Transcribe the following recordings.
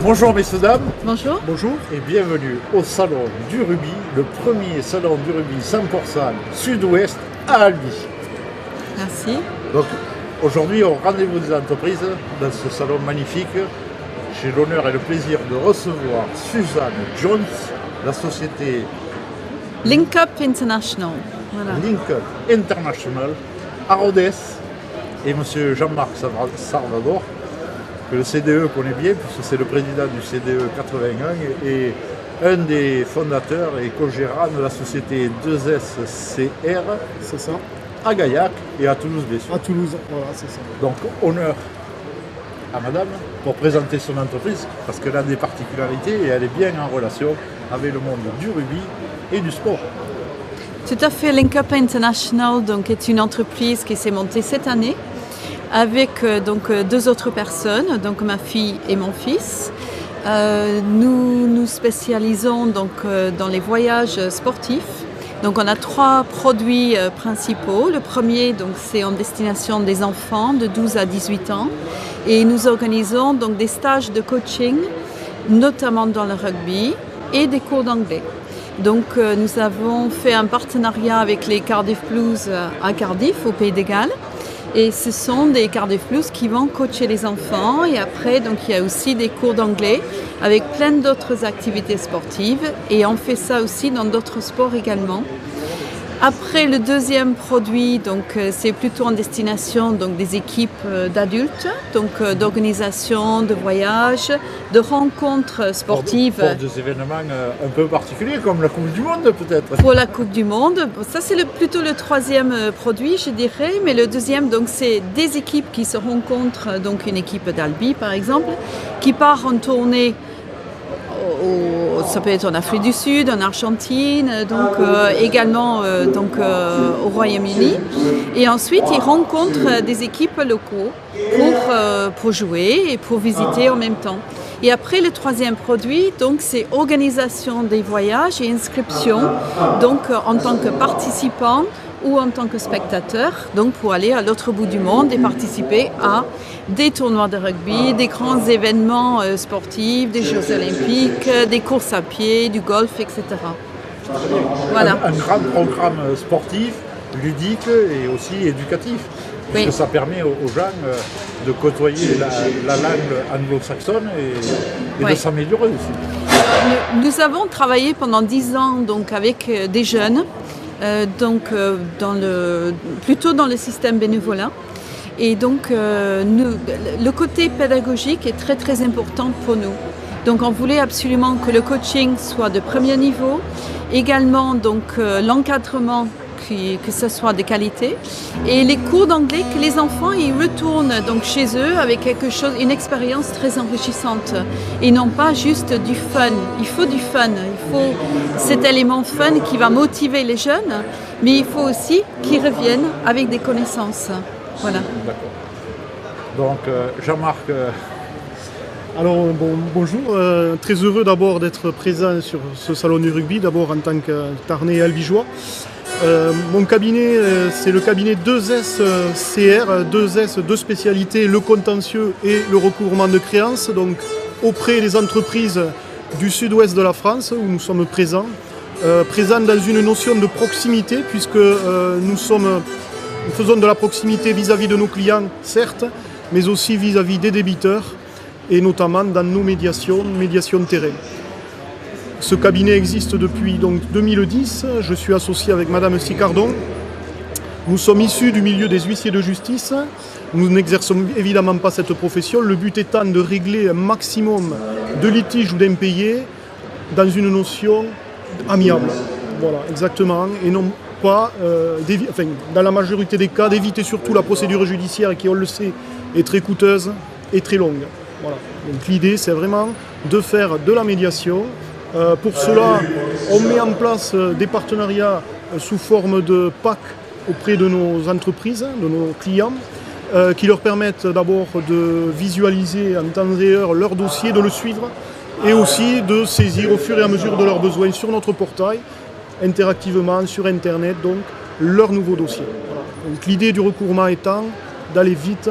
Bonjour messieurs, dames. Bonjour. Bonjour et bienvenue au salon du rugby, le premier salon du rugby 100% sud-ouest à Albi. Merci. Donc aujourd'hui au rendez-vous des entreprises dans ce salon magnifique, j'ai l'honneur et le plaisir de recevoir Suzanne Jones, la société Link Up International. Voilà. Link Up International à Rodez et monsieur Jean-Marc Salvador, que le CDE connaît bien puisque c'est le président du CDE 81 et un des fondateurs et co-gérant de la société 2SCR, C'est ça. à Gaillac et à Toulouse bien sûr. À Toulouse, voilà, c'est ça. Donc honneur à madame pour présenter son entreprise parce qu'elle a des particularités et elle est bien en relation avec le monde du rugby et du sport. Tout à fait. Link Up International donc, est une entreprise qui s'est montée cette année avec deux autres personnes, donc ma fille et mon fils. Nous nous spécialisons dans les voyages sportifs. Donc on a trois produits principaux. Le premier c'est en destination des enfants de 12 à 18 ans et nous organisons donc des stages de coaching, notamment dans le rugby et des cours d'anglais. Donc nous avons fait un partenariat avec les Cardiff Blues à Cardiff, au Pays de Galles. Et ce sont des Cardiff Blues qui vont coacher les enfants. Et après, donc, il y a aussi des cours d'anglais avec plein d'autres activités sportives. Et on fait ça aussi dans d'autres sports également. Après, le deuxième produit, c'est plutôt en destination des équipes d'adultes, d'organisation, de voyages, de rencontres sportives. Pour des événements un peu particuliers comme la Coupe du Monde peut-être. Pour la Coupe du Monde, ça c'est plutôt le troisième produit je dirais, mais le deuxième c'est des équipes qui se rencontrent, donc une équipe d'Albi par exemple, qui part en tournée. Ça peut être en Afrique du Sud, en Argentine, également au Royaume-Uni. Et ensuite, ils rencontrent des équipes locaux pour jouer et pour visiter en même temps. Et après, le troisième produit, c'est organisation des voyages et inscription, en tant que participant ou en tant que spectateur, pour aller à l'autre bout du monde et participer à des tournois de rugby, des grands événements sportifs, des Jeux olympiques, des courses à pied, du golf, etc. Voilà. Un grand programme sportif, ludique et aussi éducatif, puisque ça permet aux gens de côtoyer la langue anglo-saxonne et de s'améliorer aussi. Nous avons travaillé pendant 10 ans avec des jeunes, plutôt dans le système bénévolat. Et le côté pédagogique est très très important pour nous. Donc on voulait absolument que le coaching soit de premier niveau, également l'encadrement que ce soit de qualité et les cours d'anglais que les enfants ils retournent chez eux avec une expérience très enrichissante et non pas juste du fun. Il faut du fun, il faut cet élément fun qui va motiver les jeunes, mais il faut aussi qu'ils reviennent avec des connaissances. Voilà. D'accord. Donc Jean-Marc. Alors bonjour, très heureux d'abord d'être présent sur ce salon du rugby, d'abord en tant que Tarnais et Albigeois. Mon cabinet, c'est le cabinet 2SCR, 2S, deux spécialités, le contentieux et le recouvrement de créances, donc auprès des entreprises du sud-ouest de la France où nous sommes présents dans une notion de proximité puisque nous faisons de la proximité vis-à-vis de nos clients, certes, mais aussi vis-à-vis des débiteurs et notamment dans nos médiations de terrain. Ce cabinet existe depuis 2010. Je suis associé avec Madame Sicardon. Nous sommes issus du milieu des huissiers de justice. Nous n'exerçons évidemment pas cette profession. Le but étant de régler un maximum de litiges ou d'impayés dans une notion amiable. Voilà, exactement. Et non pas, dans la majorité des cas, d'éviter surtout la procédure judiciaire qui, on le sait, est très coûteuse et très longue. Voilà. Donc l'idée, c'est vraiment de faire de la médiation. Pour cela, on met en place des partenariats sous forme de PAC auprès de nos entreprises, de nos clients, qui leur permettent d'abord de visualiser en temps réel leur dossier, de le suivre et aussi de saisir au fur et à mesure de leurs besoins sur notre portail, interactivement sur Internet, leur nouveau dossier. Voilà. Donc l'idée du recouvrement étant d'aller vite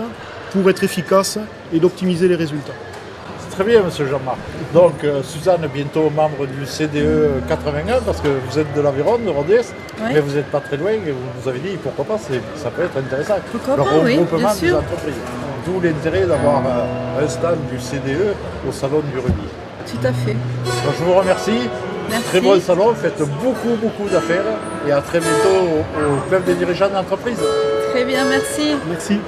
pour être efficace et d'optimiser les résultats. Très bien, monsieur Jean-Marc. Donc, Suzanne, bientôt membre du CDE 81, parce que vous êtes de l'Aveyron, de Rodez, mais vous n'êtes pas très loin, et vous nous avez dit, pourquoi pas, ça peut être intéressant. Pourquoi le pas, oui, regroupement bien des sûr. entreprises. D'où l'intérêt d'avoir un stand du CDE au Salon du Rugby. Tout à fait. Donc, je vous remercie. Merci. Très bon salon, faites beaucoup d'affaires et à très bientôt au Club des dirigeants d'entreprise. Très bien, merci. Merci.